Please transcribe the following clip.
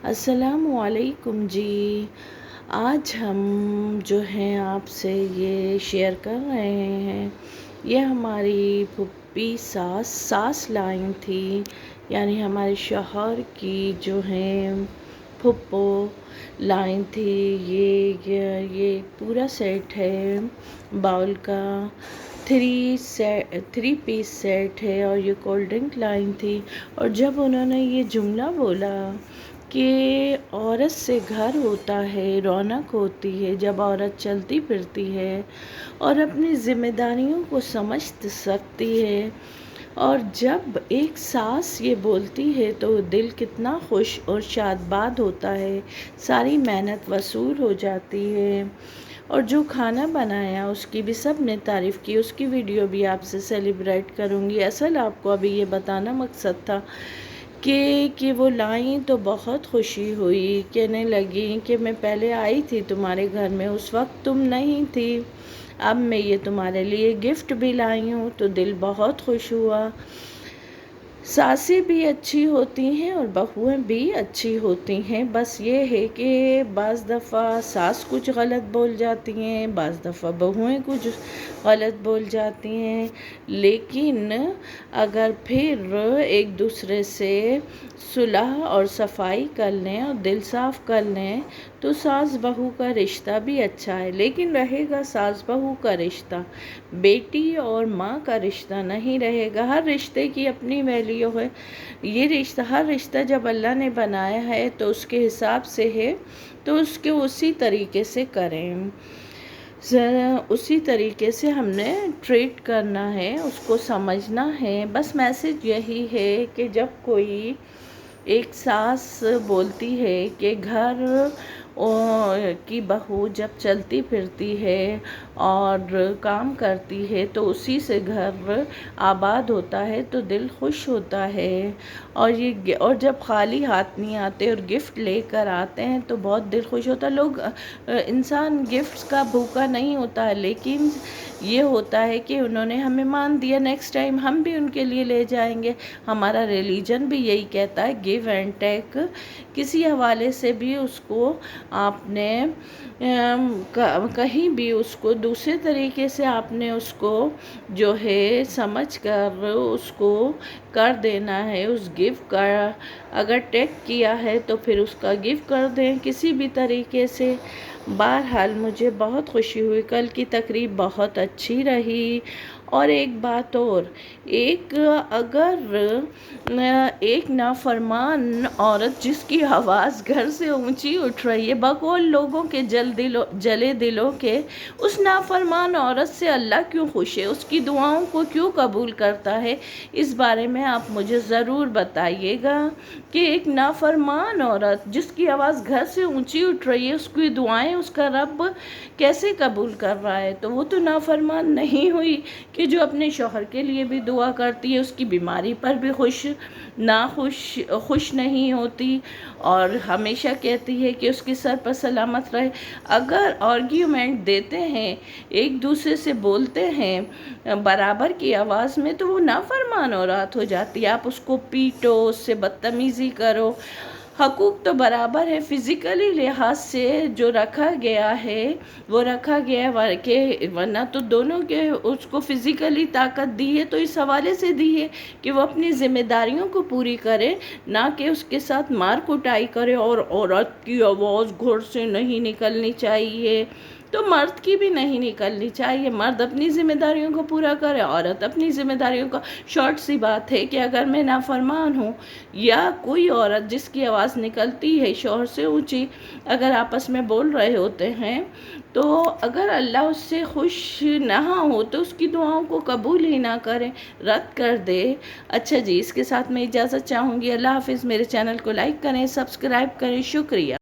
السلام علیکم جی۔ آج ہم جو ہیں آپ سے یہ شیئر کر رہے ہیں، یہ ہماری پھوپھی ساس لائن تھی، یعنی ہمارے شوہر کی جو ہیں پھوپھو لائن تھی۔ یہ پورا سیٹ ہے باؤل کا، 3 پیس سیٹ ہے، اور یہ کولڈ ڈرنک لائن تھی۔ اور جب انہوں نے یہ جملہ بولا کہ عورت سے گھر ہوتا ہے، رونق ہوتی ہے جب عورت چلتی پھرتی ہے اور اپنی ذمہ داریوں کو سمجھ سکتی ہے، اور جب ایک ساس یہ بولتی ہے تو دل کتنا خوش اور شاد ہوتا ہے، ساری محنت وصول ہو جاتی ہے۔ اور جو کھانا بنایا اس کی بھی سب نے تعریف کی، اس کی ویڈیو بھی آپ سے سیلیبریٹ کروں گی۔ اصل آپ کو ابھی یہ بتانا مقصد تھا کہ وہ لائیں تو بہت خوشی ہوئی، کہنے لگی کہ میں پہلے آئی تھی تمہارے گھر میں، اس وقت تم نہیں تھی، اب میں یہ تمہارے لیے گفٹ بھی لائی ہوں، تو دل بہت خوش ہوا۔ ساسیں بھی اچھی ہوتی ہیں اور بہویں بھی اچھی ہوتی ہیں، بس یہ ہے کہ بعض دفعہ ساس کچھ غلط بول جاتی ہیں، بعض دفعہ بہویں کچھ غلط بول جاتی ہیں، لیکن اگر پھر ایک دوسرے سے صلح اور صفائی کر لیں اور دل صاف کر لیں تو ساس بہو کا رشتہ بھی اچھا ہے۔ لیکن رہے گا ساس بہو کا رشتہ، بیٹی اور ماں کا رشتہ نہیں رہے گا۔ ہر رشتے کی اپنی ویلیو ہے، یہ رشتہ، ہر رشتہ جب اللہ نے بنایا ہے تو اس کے حساب سے ہے، تو اس کے اسی طریقے سے کریں، اسی طریقے سے ہم نے ٹریٹ کرنا ہے، اس کو سمجھنا ہے۔ بس میسج یہی ہے کہ جب کوئی ایک ساس بولتی ہے کہ گھر کی بہو جب چلتی پھرتی ہے اور کام کرتی ہے تو اسی سے گھر آباد ہوتا ہے، تو دل خوش ہوتا ہے، اور جب خالی ہاتھ نہیں آتے اور گفٹ لے کر آتے ہیں تو بہت دل خوش ہوتا ہے۔ انسان گفٹس کا بھوکا نہیں ہوتا ہے، لیکن یہ ہوتا ہے کہ انہوں نے ہمیں مان دیا، نیکسٹ ٹائم ہم بھی ان کے لیے لے جائیں گے۔ ہمارا ریلیجن بھی یہی کہتا ہے، گیو اینڈ ٹیک۔ کسی حوالے سے بھی اس کو آپ نے کہیں بھی اس کو دوسرے طریقے سے آپ نے اس کو جو ہے سمجھ کر اس کو کر دینا ہے۔ اس گفٹ کا اگر ٹیک کیا ہے تو پھر اس کا گفٹ کر دیں کسی بھی طریقے سے۔ بہرحال مجھے بہت خوشی ہوئی، کل کی تقریب بہت اچھی رہی۔ اور ایک بات اور، اگر ایک نافرمان عورت جس کی آواز گھر سے اونچی اٹھ رہی ہے بقول لوگوں کے جلے دلوں کے، اس نافرمان عورت سے اللہ کیوں خوش ہے، اس کی دعاؤں کو کیوں قبول کرتا ہے؟ اس بارے میں آپ مجھے ضرور بتائیے گا کہ ایک نافرمان عورت جس کی آواز گھر سے اونچی اٹھ رہی ہے، اس کی دعائیں اس کا رب کیسے قبول کر رہا ہے؟ تو وہ تو نافرمان نہیں ہوئی کہ جو اپنے شوہر کے لیے بھی دعا کرتی ہے، اس کی بیماری پر بھی خوش نہیں ہوتی، اور ہمیشہ کہتی ہے کہ اس کی سر پر سلامت رہے۔ اگر آرگیومنٹ دیتے ہیں، ایک دوسرے سے بولتے ہیں برابر کی آواز میں، تو وہ نافرمان عورت ہو جاتی ہے۔ آپ اس کو پیٹو، اس سے بدتمیزی کرو، حقوق تو برابر ہے، فزیکلی لحاظ سے جو رکھا گیا ہے وہ رکھا گیا ہے، ورنہ تو دونوں کے اس کو فزیکلی طاقت دی ہے تو اس حوالے سے دی ہے کہ وہ اپنی ذمہ داریوں کو پوری کرے، نہ کہ اس کے ساتھ مار کٹائی کرے۔ اور عورت کی آواز گھر سے نہیں نکلنی چاہیے، تو مرد کی بھی نہیں نکلنی چاہیے۔ مرد اپنی ذمہ داریوں کو پورا کرے، عورت اپنی ذمہ داریوں کا۔ شارٹ سی بات ہے کہ اگر میں نافرمان ہوں یا کوئی عورت جس کی آواز نکلتی ہے شوہر سے اونچی، اگر آپس میں بول رہے ہوتے ہیں، تو اگر اللہ اس سے خوش نہ ہو تو اس کی دعاؤں کو قبول ہی نہ کرے، رد کر دے۔ اچھا جی، اس کے ساتھ میں اجازت چاہوں گی۔ اللہ حافظ۔ میرے چینل کو لائک کریں، سبسکرائب کریں، شکریہ۔